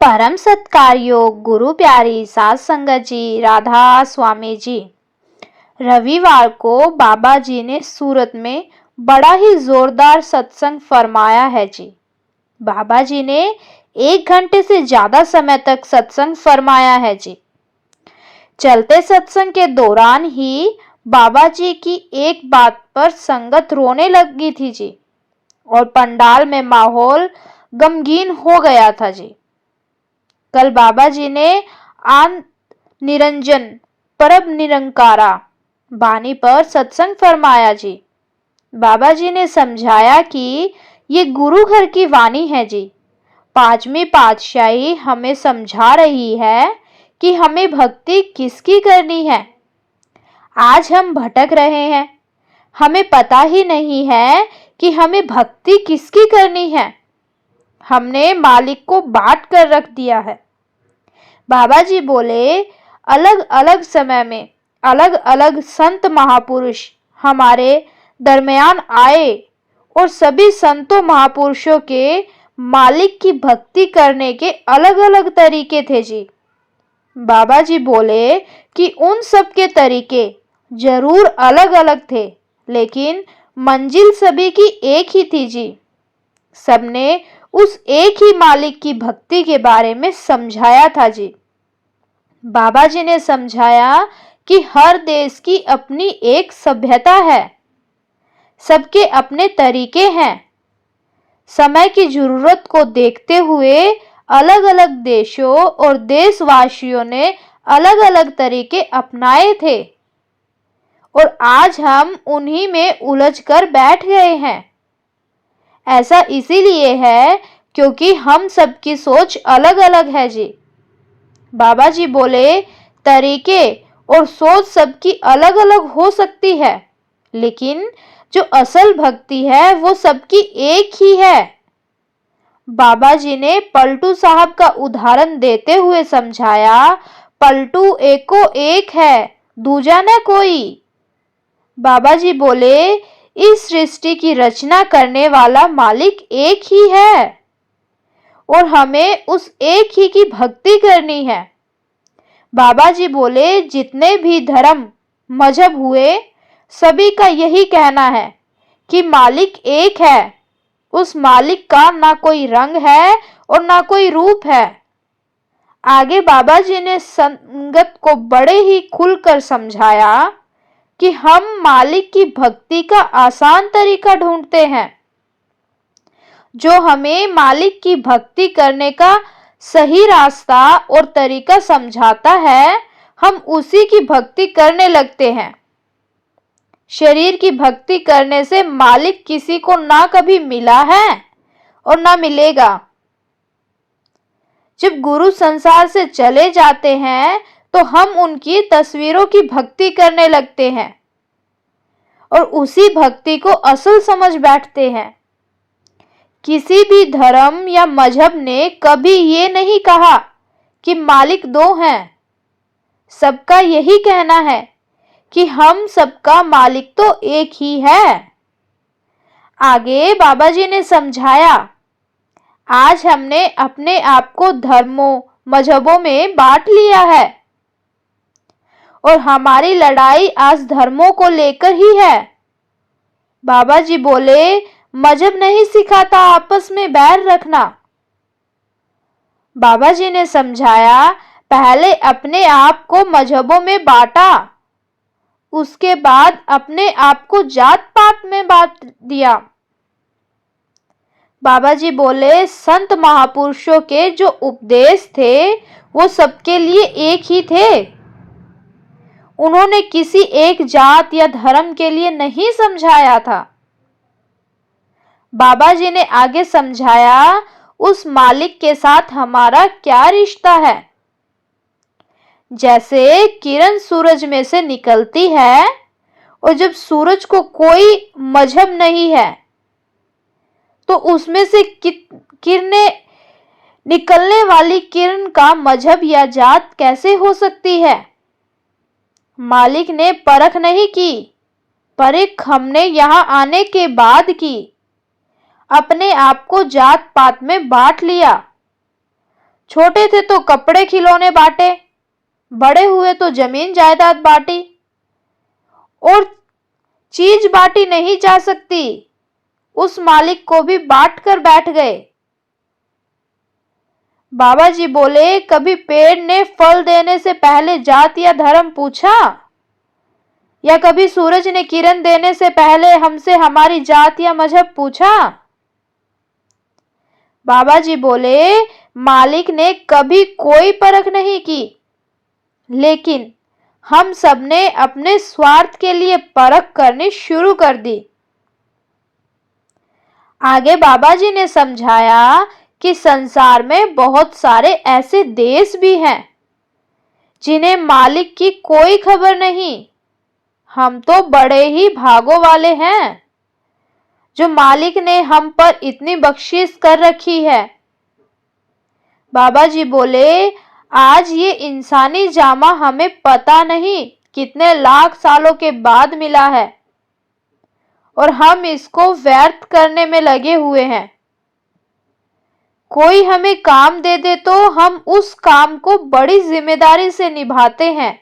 परम सत्कार योग गुरु प्यारी सात संगत जी, राधा स्वामी जी। रविवार को बाबा जी ने सूरत में बड़ा ही जोरदार सत्संग फरमाया है जी। बाबा जी ने 1 घंटे से ज्यादा समय तक सत्संग फरमाया है जी। चलते सत्संग के दौरान ही बाबा जी की एक बात पर संगत रोने लगी थी जी, और पंडाल में माहौल गमगीन हो गया था जी। कल बाबा जी ने आन निरंजन परब निरंकारा बानी पर सत्संग फरमाया जी। बाबा जी ने समझाया कि ये गुरु घर की वाणी है जी। 5वीं पातशाही हमें समझा रही है कि हमें भक्ति किसकी करनी है। आज हम भटक रहे हैं, हमें पता ही नहीं है कि हमें भक्ति किसकी करनी है। हमने मालिक को बांट कर रख दिया है। बाबा जी बोले, अलग अलग समय में अलग अलग संत महापुरुष हमारे दरमियान आए और सभी संतों महापुरुषों के मालिक की भक्ति करने के अलग अलग तरीके थे जी। बाबा जी बोले कि उन सब के तरीके जरूर अलग अलग थे, लेकिन मंजिल सभी की एक ही थी जी। सबने उस एक ही मालिक की भक्ति के बारे में समझाया था जी। बाबा जी ने समझाया कि हर देश की अपनी एक सभ्यता है, सबके अपने तरीके हैं। समय की जरूरत को देखते हुए अलग अलग देशों और देशवासियों ने अलग अलग तरीके अपनाए थे, और आज हम उन्हीं में उलझ कर बैठ गए हैं। ऐसा इसीलिए है क्योंकि हम सबकी सोच अलग अलग है जी। बाबा जी बोले, तरीके और सोच सबकी अलग अलग हो सकती है, लेकिन जो असल भक्ति है वो सबकी एक ही है। बाबा जी ने पलटू साहब का उदाहरण देते हुए समझाया, पलटू एको एक है, दूजा न कोई। बाबा जी बोले, इस सृष्टि की रचना करने वाला मालिक एक ही है, और हमें उस एक ही की भक्ति करनी है। बाबा जी बोले, जितने भी धर्म मजहब हुए, सभी का यही कहना है कि मालिक एक है। उस मालिक का ना कोई रंग है और ना कोई रूप है। आगे बाबा जी ने संगत को बड़े ही खुलकर समझाया कि हम मालिक की भक्ति का आसान तरीका ढूंढते हैं। जो हमें मालिक की भक्ति करने का सही रास्ता और तरीका समझाता है, हम उसी की भक्ति करने लगते हैं। शरीर की भक्ति करने से मालिक किसी को ना कभी मिला है और ना मिलेगा। जब गुरु संसार से चले जाते हैं तो हम उनकी तस्वीरों की भक्ति करने लगते हैं और उसी भक्ति को असल समझ बैठते हैं। किसी भी धर्म या मजहब ने कभी ये नहीं कहा कि मालिक 2 हैं। सबका यही कहना है कि हम सबका मालिक तो एक ही है। आगे बाबा जी ने समझाया, आज हमने अपने आप को धर्मों मजहबों में बांट लिया है, और हमारी लड़ाई आज धर्मों को लेकर ही है। बाबा जी बोले, मजहब नहीं सिखाता आपस में बैर रखना। बाबा जी ने समझाया, पहले अपने आप को मजहबों में बांटा, उसके बाद अपने आप को जात पात में बांट दिया। बाबा जी बोले, संत महापुरुषों के जो उपदेश थे वो सबके लिए एक ही थे। उन्होंने किसी एक जात या धर्म के लिए नहीं समझाया था। बाबा जी ने आगे समझाया, उस मालिक के साथ हमारा क्या रिश्ता है। जैसे किरण सूरज में से निकलती है, और जब सूरज को कोई मजहब नहीं है तो उसमें से किरणें निकलने वाली किरण का मजहब या जात कैसे हो सकती है। मालिक ने परख नहीं की, परख हमने यहाँ आने के बाद की। अपने आप को जात पात में बांट लिया छोटे थे तो कपड़े खिलौने बांटे, बड़े हुए तो जमीन जायदाद बांटी, और चीज बांटी नहीं जा सकती, उस मालिक को भी बांट कर बैठ गए। बाबा जी बोले, कभी पेड़ ने फल देने से पहले जात या धर्म पूछा? या कभी सूरज ने किरण देने से पहले हमसे हमारी जात या मजहब पूछा? बाबा जी बोले, मालिक ने कभी कोई परख नहीं की, लेकिन हम सबने अपने स्वार्थ के लिए परख करनी शुरू कर दी। आगे बाबा जी ने समझाया कि संसार में बहुत सारे ऐसे देश भी हैं जिन्हें मालिक की कोई खबर नहीं। हम तो बड़े ही भागों वाले हैं जो मालिक ने हम पर इतनी बख्शिश कर रखी है। बाबा जी बोले, आज ये इंसानी जामा हमें पता नहीं कितने लाख सालों के बाद मिला है और हम इसको व्यर्थ करने में लगे हुए हैं। कोई हमें काम दे दे तो हम उस काम को बड़ी जिम्मेदारी से निभाते हैं,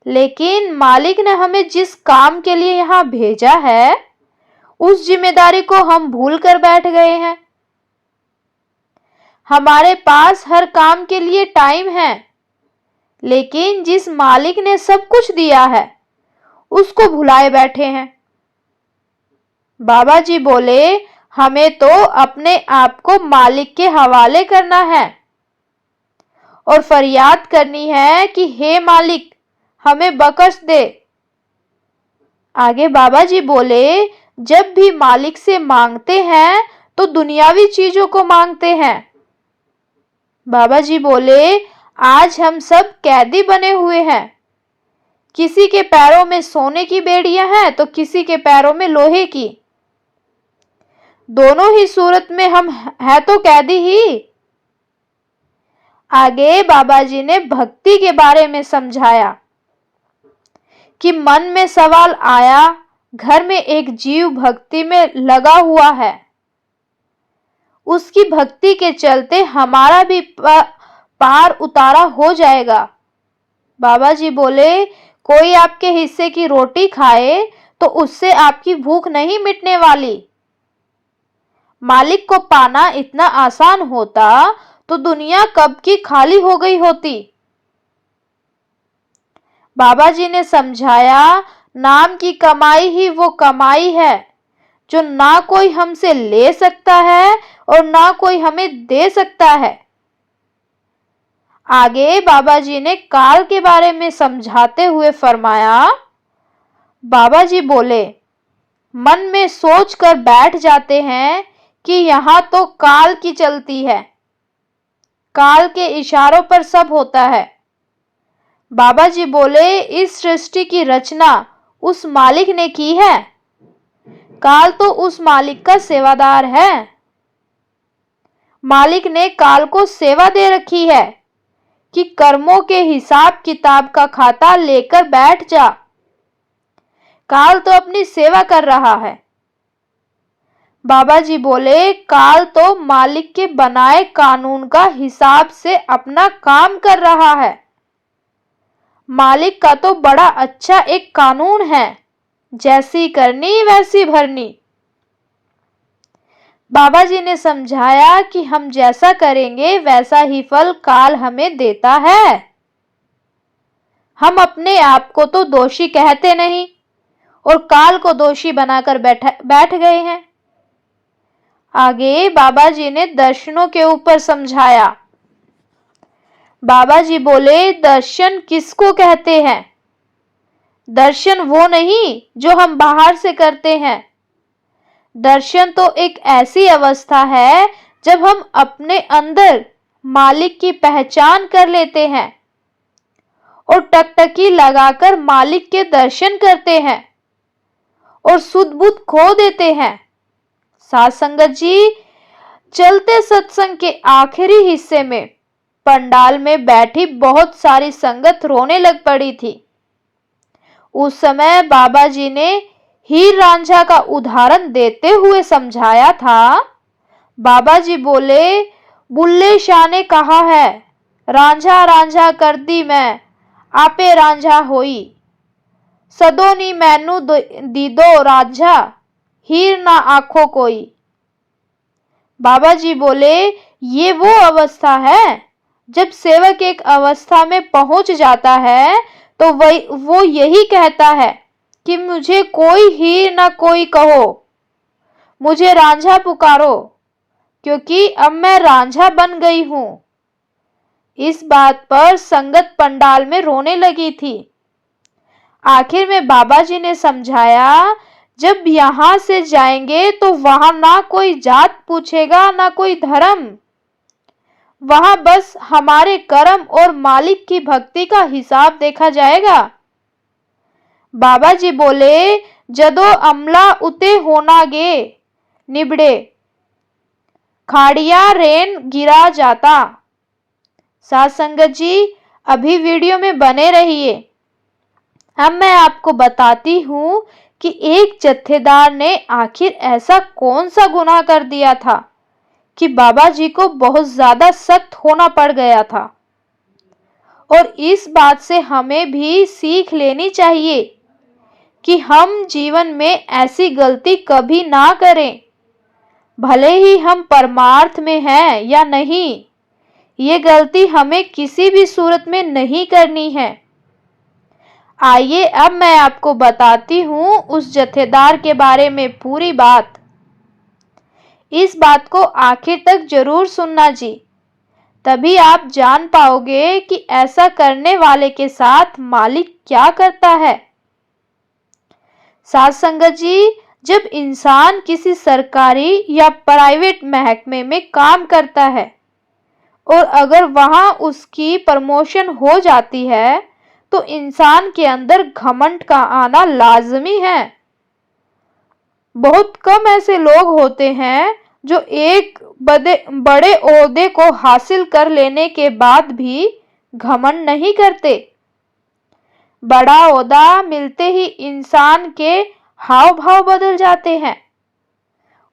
लेकिन मालिक ने हमें जिस काम के लिए यहाँ भेजा है उस जिम्मेदारी को हम भूल कर बैठ गए हैं। हमारे पास हर काम के लिए टाइम है, लेकिन जिस मालिक ने सब कुछ दिया है उसको भुलाए बैठे हैं। बाबा जी बोले, हमें तो अपने आप को मालिक के हवाले करना है और फरियाद करनी है कि हे मालिक, हमें बख्श दे। आगे बाबा जी बोले, जब भी मालिक से मांगते हैं तो दुनियावी चीजों को मांगते हैं। बाबा जी बोले, आज हम सब कैदी बने हुए हैं। किसी के पैरों में सोने की बेड़ियां हैं तो किसी के पैरों में लोहे की। दोनों ही सूरत में हम है तो कैदी ही। आगे बाबा जी ने भक्ति के बारे में समझाया कि मन में सवाल आया, घर में एक जीव भक्ति में लगा हुआ है, उसकी भक्ति के चलते हमारा भी पार उतारा हो जाएगा। बाबा जी बोले, कोई आपके हिस्से की रोटी खाए तो उससे आपकी भूख नहीं मिटने वाली। मालिक को पाना इतना आसान होता तो दुनिया कब की खाली हो गई होती। बाबा जी ने समझाया, नाम की कमाई ही वो कमाई है जो ना कोई हमसे ले सकता है और ना कोई हमें दे सकता है। आगे बाबा जी ने काल के बारे में समझाते हुए फरमाया। बाबा जी बोले, मन में सोच कर बैठ जाते हैं कि यहाँ तो काल की चलती है, काल के इशारों पर सब होता है। बाबा जी बोले, इस सृष्टि की रचना उस मालिक ने की है, काल तो उस मालिक का सेवादार है। मालिक ने काल को सेवा दे रखी है कि कर्मों के हिसाब किताब का खाता लेकर बैठ जा। काल तो अपनी सेवा कर रहा है। बाबा जी बोले, काल तो मालिक के बनाए कानून का हिसाब से अपना काम कर रहा है। मालिक का तो बड़ा अच्छा एक कानून है, जैसी करनी वैसी भरनी। बाबा जी ने समझाया कि हम जैसा करेंगे वैसा ही फल काल हमें देता है। हम अपने आप को तो दोषी कहते नहीं और काल को दोषी बनाकर बैठ गए हैं। आगे बाबा जी ने दर्शनों के ऊपर समझाया। बाबा जी बोले, दर्शन किसको कहते हैं? दर्शन वो नहीं जो हम बाहर से करते हैं। दर्शन तो एक ऐसी अवस्था है जब हम अपने अंदर मालिक की पहचान कर लेते हैं और टकटकी लगाकर मालिक के दर्शन करते हैं और सुध बुध खो देते हैं। साथ संगत जी, चलते सत्संग के आखिरी हिस्से में पंडाल में बैठी बहुत सारी संगत रोने लग पड़ी थी। उस समय बाबा जी ने हीर रांझा का उदाहरण देते हुए समझाया था। बाबा जी बोले, बुल्ले शाह ने कहा है, रांझा रांझा कर दी मैं, आपे रांझा होई। सदोनी मैनू दीदो रांझा, हीर ना आखो कोई। बाबा जी बोले, ये वो अवस्था है जब सेवक एक अवस्था में पहुंच जाता है तो वो यही कहता है कि मुझे कोई हीर ना कोई कहो, मुझे रांझा पुकारो, क्योंकि अब मैं रांझा बन गई हूं। इस बात पर संगत पंडाल में रोने लगी थी। आखिर में बाबा जी ने समझाया, जब यहां से जाएंगे तो वहां ना कोई जात पूछेगा ना कोई धर्म, वहां बस हमारे कर्म और मालिक की भक्ति का हिसाब देखा जाएगा। बाबा जी बोले, जदो अमला उते होना गे निबड़े, खाड़िया रेन गिरा जाता। साथ संगत जी, अभी वीडियो में बने रहिए। अब मैं आपको बताती हूँ कि एक जत्थेदार ने आखिर ऐसा कौन सा गुनाह कर दिया था कि बाबा जी को बहुत ज्यादा सख्त होना पड़ गया था। और इस बात से हमें भी सीख लेनी चाहिए कि हम जीवन में ऐसी गलती कभी ना करें, भले ही हम परमार्थ में हैं या नहीं। ये गलती हमें किसी भी सूरत में नहीं करनी है। आइए अब मैं आपको बताती हूँ उस जत्थेदार के बारे में पूरी बात। इस बात को आखिर तक जरूर सुनना जी, तभी आप जान पाओगे कि ऐसा करने वाले के साथ मालिक क्या करता है। साथ संगत जी, जब इंसान किसी सरकारी या प्राइवेट महकमे में काम करता है और अगर वहां उसकी प्रमोशन हो जाती है तो इंसान के अंदर घमंड का आना लाजमी है। बहुत कम ऐसे लोग होते हैं जो एक बड़े ओहदे को हासिल कर लेने के बाद भी घमंड नहीं करते। बड़ा ओहदा मिलते ही इंसान के हाव भाव बदल जाते हैं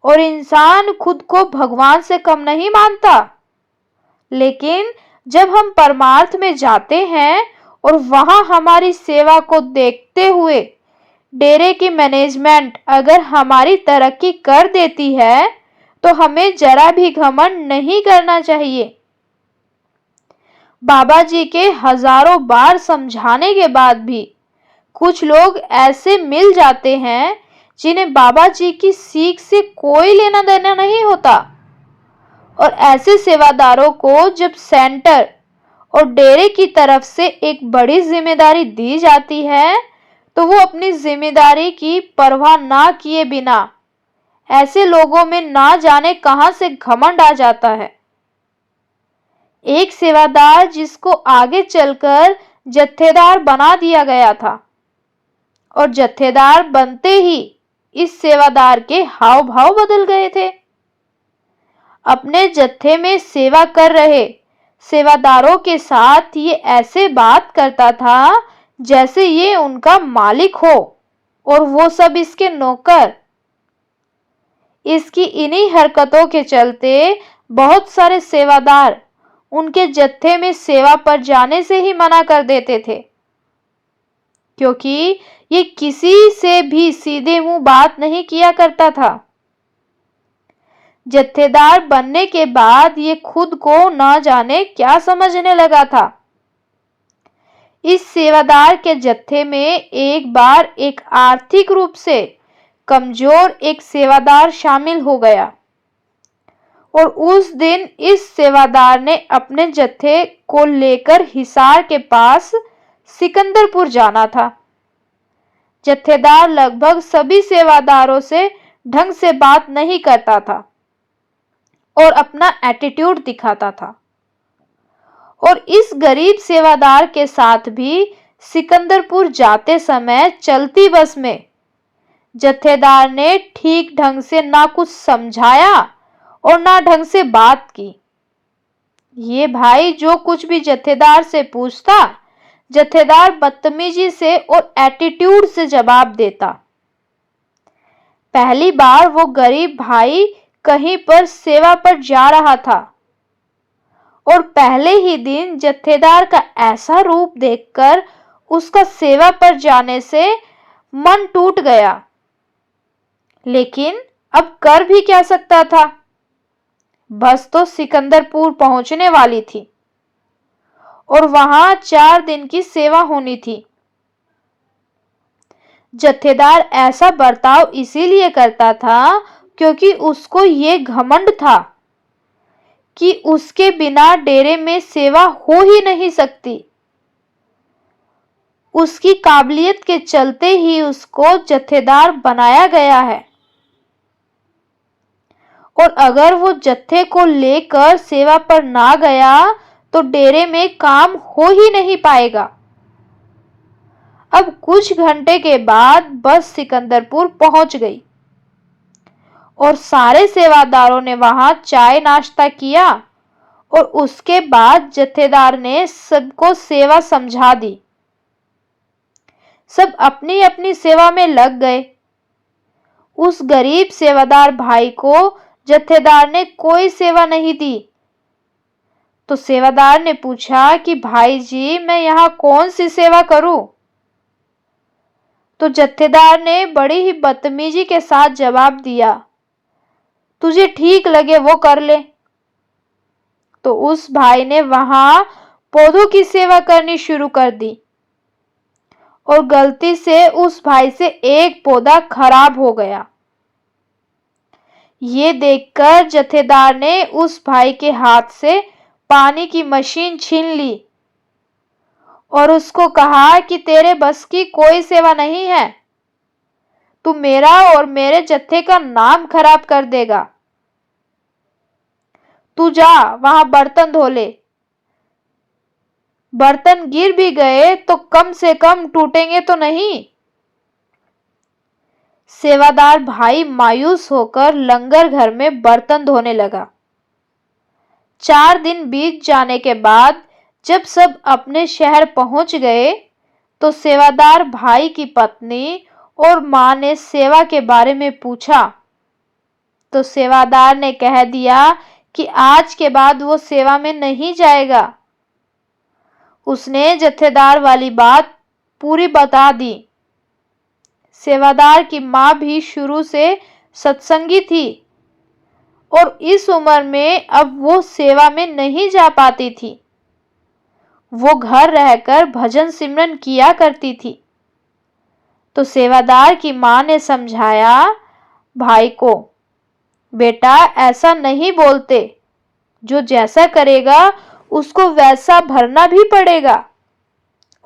और इंसान खुद को भगवान से कम नहीं मानता। लेकिन जब हम परमार्थ में जाते हैं और वहां हमारी सेवा को देखते हुए डेरे की मैनेजमेंट अगर हमारी तरक्की कर देती है तो हमें जरा भी घमंड नहीं करना चाहिए। बाबा जी के हजारों बार समझाने के बाद भी कुछ लोग ऐसे मिल जाते हैं जिन्हें बाबा जी की सीख से कोई लेना देना नहीं होता। और ऐसे सेवादारों को जब सेंटर और डेरे की तरफ से एक बड़ी जिम्मेदारी दी जाती है तो वो अपनी जिम्मेदारी की परवाह ना किए बिना ऐसे लोगों में ना जाने कहां से घमंड आ जाता है। एक सेवादार जिसको आगे चलकर जत्थेदार बना दिया गया था और जत्थेदार बनते ही इस सेवादार के हाव भाव बदल गए थे। अपने जत्थे में सेवा कर रहे सेवादारों के साथ ये ऐसे बात करता था जैसे ये उनका मालिक हो और वो सब इसके नौकर। इसकी इन्हीं हरकतों के चलते बहुत सारे सेवादार उनके जत्थे में सेवा पर जाने से ही मना कर देते थे, क्योंकि ये किसी से भी सीधे मुंह बात नहीं किया करता था। जत्थेदार बनने के बाद ये खुद को न जाने क्या समझने लगा था। इस सेवादार के जत्थे में एक बार एक आर्थिक रूप से कमजोर एक सेवादार शामिल हो गया और उस दिन इस सेवादार ने अपने जत्थे को लेकर हिसार के पास सिकंदरपुर जाना था। जत्थेदार लगभग सभी सेवादारों से ढंग से बात नहीं करता था और अपना एटीट्यूड दिखाता था और इस गरीब सेवादार के साथ भी सिकंदरपुर जाते समय चलती बस में जत्थेदार ने ठीक ढंग से ना कुछ समझाया और ना ढंग से बात की। ये भाई जो कुछ भी जत्थेदार से पूछता, जत्थेदार बदतमीजी से और एटीट्यूड से जवाब देता। पहली बार वो गरीब भाई कहीं पर सेवा पर जा रहा था और पहले ही दिन जत्थेदार का ऐसा रूप देखकर उसका सेवा पर जाने से मन टूट गया। लेकिन अब कर भी क्या सकता था? बस तो सिकंदरपुर पहुंचने वाली थी और वहां 4 दिन की सेवा होनी थी। जत्थेदार ऐसा बर्ताव इसीलिए करता था क्योंकि उसको ये घमंड था कि उसके बिना डेरे में सेवा हो ही नहीं सकती। उसकी काबिलियत के चलते ही उसको जत्थेदार बनाया गया है और अगर वो जत्थे को लेकर सेवा पर ना गया तो डेरे में काम हो ही नहीं पाएगा। अब कुछ घंटे के बाद बस सिकंदरपुर पहुंच गई और सारे सेवादारों ने वहां चाय नाश्ता किया और उसके बाद जत्थेदार ने सबको सेवा समझा दी। सब अपनी अपनी सेवा में लग गए। उस गरीब सेवादार भाई को जत्थेदार ने कोई सेवा नहीं दी। तो सेवादार ने पूछा कि भाई जी, मैं यहाँ कौन सी सेवा करूं? तो जत्थेदार ने बड़ी ही बदतमीजी के साथ जवाब दिया, तुझे ठीक लगे वो कर ले। तो उस भाई ने वहां पौधों की सेवा करनी शुरू कर दी और गलती से उस भाई से एक पौधा खराब हो गया। ये देखकर जत्थेदार ने उस भाई के हाथ से पानी की मशीन छीन ली और उसको कहा कि तेरे बस की कोई सेवा नहीं है, तू मेरा और मेरे जत्थे का नाम खराब कर देगा। तू जा वहां बर्तन धो ले। बर्तन गिर भी गए तो कम से कम टूटेंगे तो नहीं। सेवादार भाई मायूस होकर लंगर घर में बर्तन धोने लगा। 4 दिन बीत जाने के बाद जब सब अपने शहर पहुंच गए तो सेवादार भाई की पत्नी और मां ने सेवा के बारे में पूछा। तो सेवादार ने कह दिया कि आज के बाद वो सेवा में नहीं जाएगा। उसने जत्थेदार वाली बात पूरी बता दी। सेवादार की मां भी शुरू से सत्संगी थी और इस उम्र में अब वो सेवा में नहीं जा पाती थी। वो घर रहकर भजन सिमरन किया करती थी। तो सेवादार की मां ने समझाया भाई को, बेटा ऐसा नहीं बोलते, जो जैसा करेगा उसको वैसा भरना भी पड़ेगा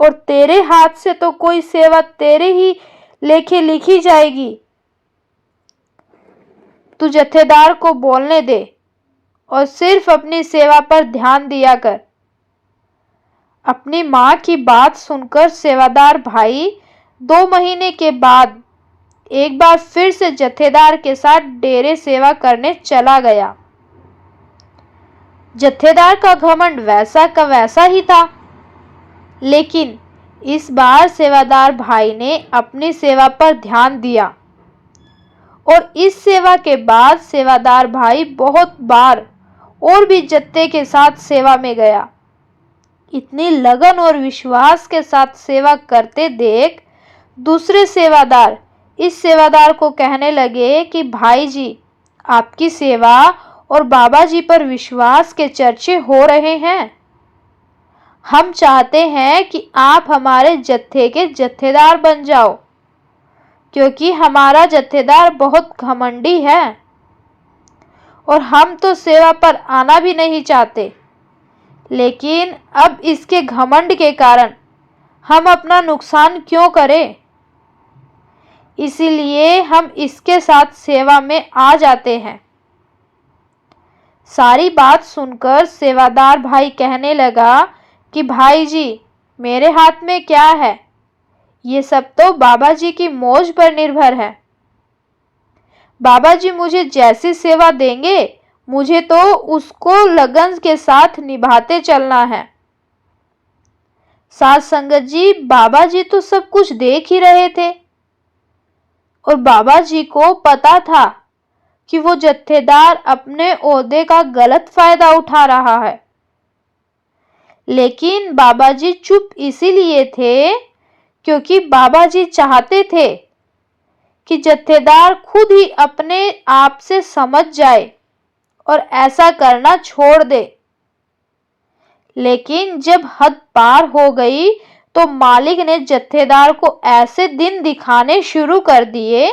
और तेरे हाथ से तो कोई सेवा तेरे ही लेखे लिखी जाएगी। तू जत्थेदार को बोलने दे और सिर्फ अपनी सेवा पर ध्यान दिया कर। अपनी मां की बात सुनकर सेवादार भाई 2 महीने के बाद एक बार फिर से जत्थेदार के साथ डेरे सेवा करने चला गया। जत्थेदार का घमंड वैसा का वैसा ही था, लेकिन इस बार सेवादार भाई ने अपनी सेवा पर ध्यान दिया और इस सेवा के बाद सेवादार भाई बहुत बार और भी जत्थे के साथ सेवा में गया। इतनी लगन और विश्वास के साथ सेवा करते देख दूसरे सेवादार इस सेवादार को कहने लगे कि भाई जी, आपकी सेवा और बाबा जी पर विश्वास के चर्चे हो रहे हैं। हम चाहते हैं कि आप हमारे जत्थे के जत्थेदार बन जाओ, क्योंकि हमारा जत्थेदार बहुत घमंडी है और हम तो सेवा पर आना भी नहीं चाहते, लेकिन अब इसके घमंड के कारण हम अपना नुकसान क्यों करें? इसीलिए हम इसके साथ सेवा में आ जाते हैं। सारी बात सुनकर सेवादार भाई कहने लगा कि भाई जी, मेरे हाथ में क्या है, ये सब तो बाबा जी की मौज पर निर्भर है। बाबा जी मुझे जैसी सेवा देंगे, मुझे तो उसको लगन के साथ निभाते चलना है। साथ संगत जी, बाबा जी तो सब कुछ देख ही रहे थे और बाबा जी को पता था कि वो जत्थेदार अपने ओहदे का गलत फायदा उठा रहा है। लेकिन बाबा जी चुप इसीलिए थे क्योंकि बाबा जी चाहते थे कि जत्थेदार खुद ही अपने आप से समझ जाए और ऐसा करना छोड़ दे। लेकिन जब हद पार हो गई तो मालिक ने जत्थेदार को ऐसे दिन दिखाने शुरू कर दिए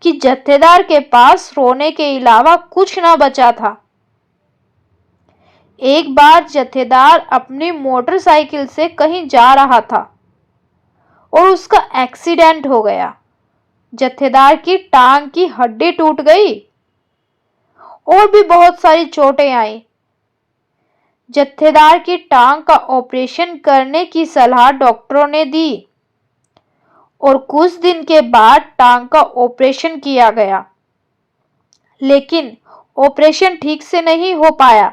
कि जत्थेदार के पास रोने के अलावा कुछ ना बचा था। एक बार जत्थेदार अपनी मोटरसाइकिल से कहीं जा रहा था और उसका एक्सीडेंट हो गया। जत्थेदार की टांग की हड्डी टूट गई और भी बहुत सारी चोटें आई। जत्थेदार की टांग का ऑपरेशन करने की सलाह डॉक्टरों ने दी और कुछ दिन के बाद टांग का ऑपरेशन किया गया, लेकिन ऑपरेशन ठीक से नहीं हो पाया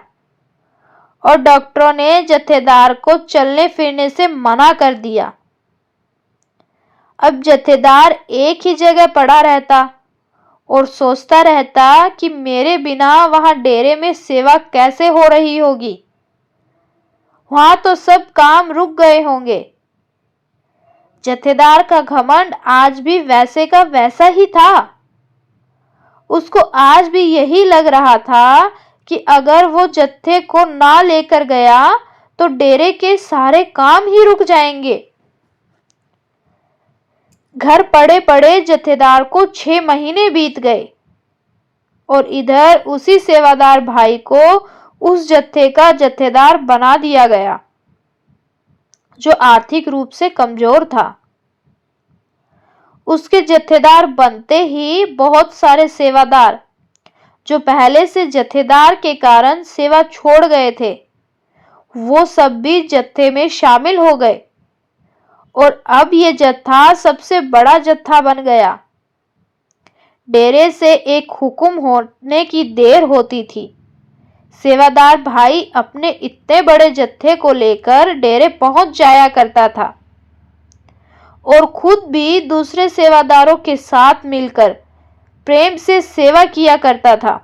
और डॉक्टरों ने जत्थेदार को चलने फिरने से मना कर दिया। अब जत्थेदार एक ही जगह पड़ा रहता और सोचता रहता कि मेरे बिना वहां डेरे में सेवा कैसे हो रही होगी। वहां तो सब काम रुक गए होंगे। जत्थेदार का घमंड आज भी वैसे का वैसा ही था। उसको आज भी यही लग रहा था कि अगर वो जत्थे को ना लेकर गया तो डेरे के सारे काम ही रुक जाएंगे। घर पड़े पड़े जत्थेदार को 6 महीने बीत गए और इधर उसी सेवादार भाई को उस जत्थे का जत्थेदार बना दिया गया जो आर्थिक रूप से कमजोर था। उसके जत्थेदार बनते ही बहुत सारे सेवादार जो पहले से जत्थेदार के कारण सेवा छोड़ गए थे, वो सब भी जत्थे में शामिल हो गए और अब ये जत्था सबसे बड़ा जत्था बन गया। डेरे से एक हुक्म होने की देर होती थी। सेवादार भाई अपने इतने बड़े जत्थे को लेकर डेरे पहुंच जाया करता था और खुद भी दूसरे सेवादारों के साथ मिलकर प्रेम से सेवा किया करता था।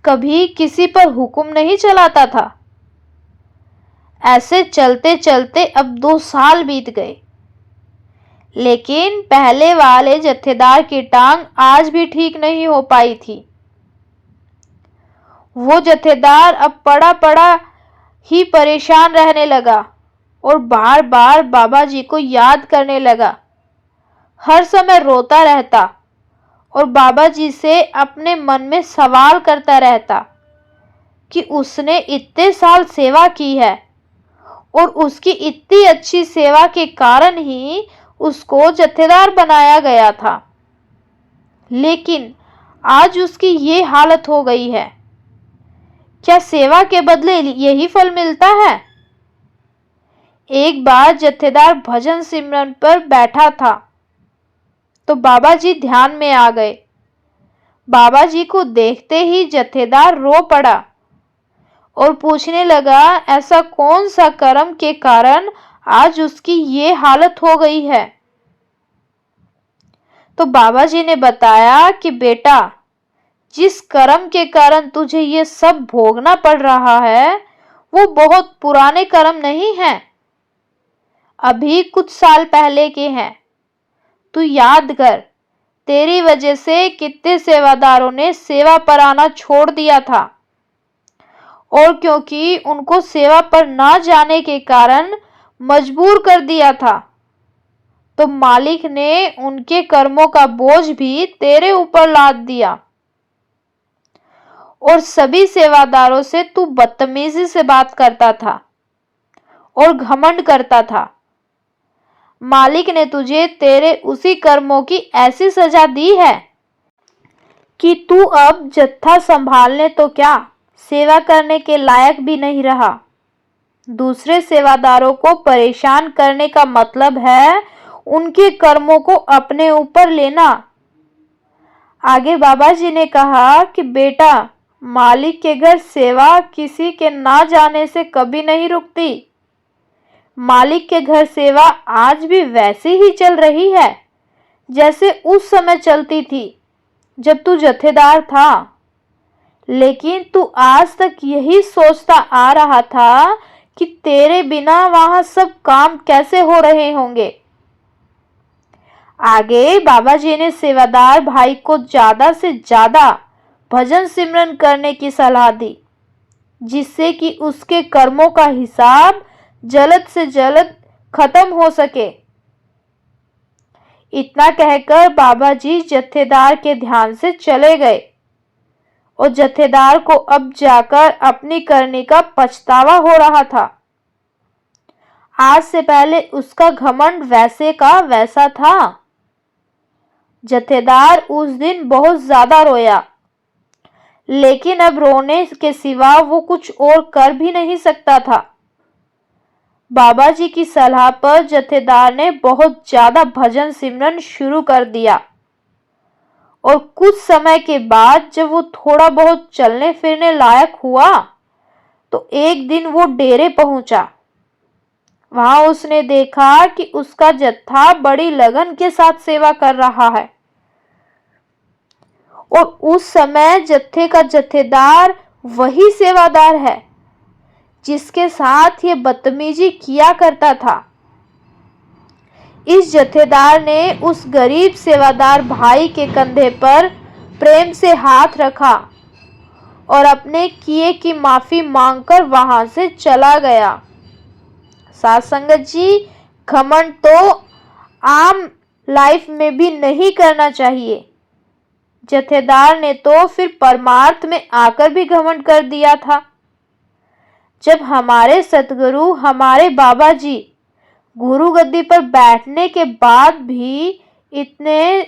कभी किसी पर हुक्म नहीं चलाता था। ऐसे चलते चलते अब 2 साल बीत गए, लेकिन पहले वाले जत्थेदार की टांग आज भी ठीक नहीं हो पाई थी। वो जत्थेदार अब पड़ा पड़ा ही परेशान रहने लगा और बार बार बाबा जी को याद करने लगा। हर समय रोता रहता और बाबा जी से अपने मन में सवाल करता रहता कि उसने इतने साल सेवा की है और उसकी इतनी अच्छी सेवा के कारण ही उसको जत्थेदार बनाया गया था, लेकिन आज उसकी ये हालत हो गई है। क्या सेवा के बदले यही फल मिलता है? एक बार जत्थेदार भजन सिमरन पर बैठा था तो बाबा जी ध्यान में आ गए। बाबा जी को देखते ही जत्थेदार रो पड़ा और पूछने लगा, ऐसा कौन सा कर्म के कारण आज उसकी ये हालत हो गई है? तो बाबा जी ने बताया कि बेटा, जिस कर्म के कारण तुझे ये सब भोगना पड़ रहा है वो बहुत पुराने कर्म नहीं हैं, अभी कुछ साल पहले के हैं। तू याद कर, तेरी वजह से कितने सेवादारों ने सेवा पर आना छोड़ दिया था और क्योंकि उनको सेवा पर ना जाने के कारण मजबूर कर दिया था, तो मालिक ने उनके कर्मों का बोझ भी तेरे ऊपर लाद दिया और सभी सेवादारों से तू बदतमीजी से बात करता था और घमंड करता था। मालिक ने तुझे तेरे उसी कर्मों की ऐसी सजा दी है कि तू अब जत्था संभालने तो क्या, सेवा करने के लायक भी नहीं रहा। दूसरे सेवादारों को परेशान करने का मतलब है उनके कर्मों को अपने ऊपर लेना। आगे बाबा जी ने कहा कि बेटा, मालिक के घर सेवा किसी के ना जाने से कभी नहीं रुकती। मालिक के घर सेवा आज भी वैसी ही चल रही है जैसे उस समय चलती थी जब तू जत्थेदार था, लेकिन तू आज तक यही सोचता आ रहा था कि तेरे बिना वहां सब काम कैसे हो रहे होंगे। आगे बाबा जी ने सेवादार भाई को ज्यादा से ज्यादा भजन सिमरन करने की सलाह दी, जिससे कि उसके कर्मों का हिसाब जल्द से जल्द खत्म हो सके। इतना कहकर बाबा जी जत्थेदार के ध्यान से चले गए और जत्थेदार को अब जाकर अपनी करनी का पछतावा हो रहा था। आज से पहले उसका घमंड वैसे का वैसा था। जत्थेदार उस दिन बहुत ज्यादा रोया, लेकिन अब रोने के सिवा वो कुछ और कर भी नहीं सकता था। बाबा जी की सलाह पर जत्थेदार ने बहुत ज्यादा भजन सिमरन शुरू कर दिया और कुछ समय के बाद जब वो थोड़ा बहुत चलने फिरने लायक हुआ तो एक दिन वो डेरे पहुंचा। वहां उसने देखा कि उसका जत्था बड़ी लगन के साथ सेवा कर रहा है और उस समय जत्थे का जत्थेदार वही सेवादार है जिसके साथ ये बदतमीजी किया करता था। इस जत्थेदार ने उस गरीब सेवादार भाई के कंधे पर प्रेम से हाथ रखा और अपने किए की माफी मांगकर वहां से चला गया। साथ संगत जी, घमंड तो आम लाइफ में भी नहीं करना चाहिए। जत्थेदार ने तो फिर परमार्थ में आकर भी घमंड कर दिया था। जब हमारे सतगुरु हमारे बाबा जी गुरु गद्दी पर बैठने के बाद भी इतने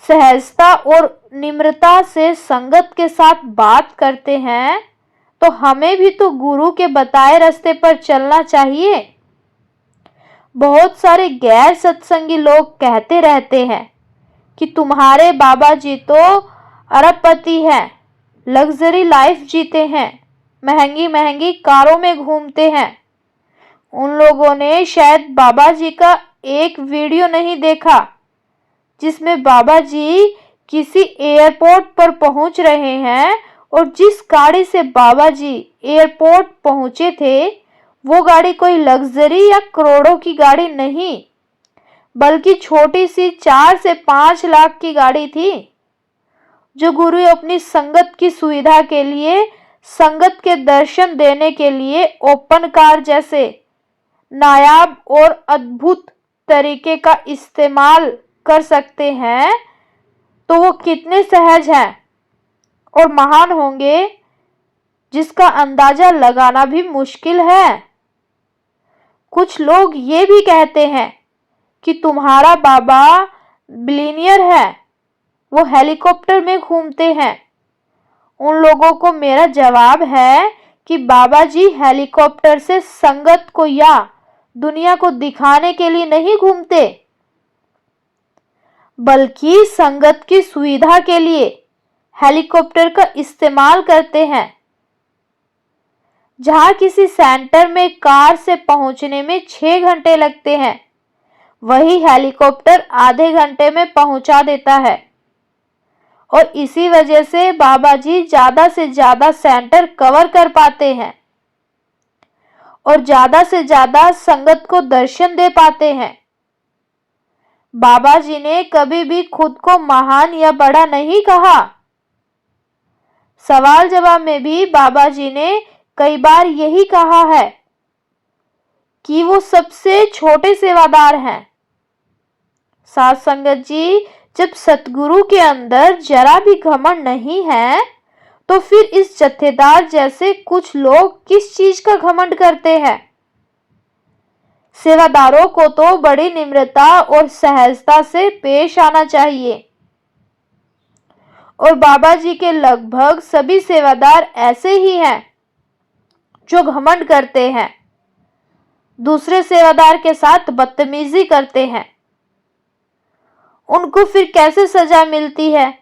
सहजता और निम्रता से संगत के साथ बात करते हैं तो हमें भी तो गुरु के बताए रास्ते पर चलना चाहिए। बहुत सारे गैर सत्संगी लोग कहते रहते हैं कि तुम्हारे बाबा जी तो अरबपति हैं, लग्जरी लाइफ जीते हैं, महंगी महंगी कारों में घूमते हैं। उन लोगों ने शायद बाबा जी का एक वीडियो नहीं देखा जिसमें बाबा जी किसी एयरपोर्ट पर पहुंच रहे हैं और जिस गाड़ी से बाबा जी एयरपोर्ट पहुंचे थे वो गाड़ी कोई लग्जरी या करोड़ों की गाड़ी नहीं, बल्कि छोटी सी 4 से 5 लाख की गाड़ी थी, जो गुरु अपनी संगत की सुविधा के लिए, संगत के दर्शन देने के लिए ओपन कार जैसे नायाब और अद्भुत तरीके का इस्तेमाल कर सकते हैं। तो वो कितने सहज हैं और महान होंगे जिसका अंदाजा लगाना भी मुश्किल है। कुछ लोग ये भी कहते हैं कि तुम्हारा बाबा बिलियनियर है, वो हेलीकॉप्टर में घूमते हैं। उन लोगों को मेरा जवाब है कि बाबा जी हेलीकॉप्टर से संगत को या दुनिया को दिखाने के लिए नहीं घूमते, बल्कि संगत की सुविधा के लिए हेलीकॉप्टर का इस्तेमाल करते हैं। जहां किसी सेंटर में कार से पहुंचने में 6 घंटे लगते हैं, वही हेलीकॉप्टर आधे घंटे में पहुंचा देता है और इसी वजह से बाबा जी ज्यादा से ज्यादा सेंटर कवर कर पाते हैं और ज्यादा से ज्यादा संगत को दर्शन दे पाते हैं। बाबा जी ने कभी भी खुद को महान या बड़ा नहीं कहा। सवाल जवाब में भी बाबा जी ने कई बार यही कहा है कि वो सबसे छोटे सेवादार हैं। साथ संगत जी, जब सतगुरु के अंदर जरा भी घमंड नहीं है तो फिर इस जत्थेदार जैसे कुछ लोग किस चीज का घमंड करते हैं। सेवादारों को तो बड़ी निम्रता और सहजता से पेश आना चाहिए और बाबा जी के लगभग सभी सेवादार ऐसे ही हैं जो घमंड करते हैं, दूसरे सेवादार के साथ बदतमीजी करते हैं। उनको फिर कैसे सजा मिलती है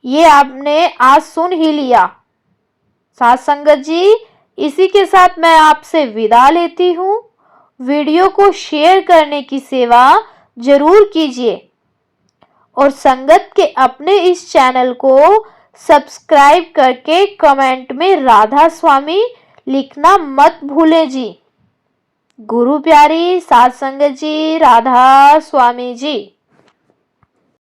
ये आपने आज सुन ही लिया। साथ संगत जी, इसी के साथ मैं आपसे विदा लेती हूँ। वीडियो को शेयर करने की सेवा जरूर कीजिए और संगत के अपने इस चैनल को सब्सक्राइब करके कमेंट में राधा स्वामी लिखना मत भूलें जी। गुरु प्यारी सात संगत जी, राधा स्वामी जी।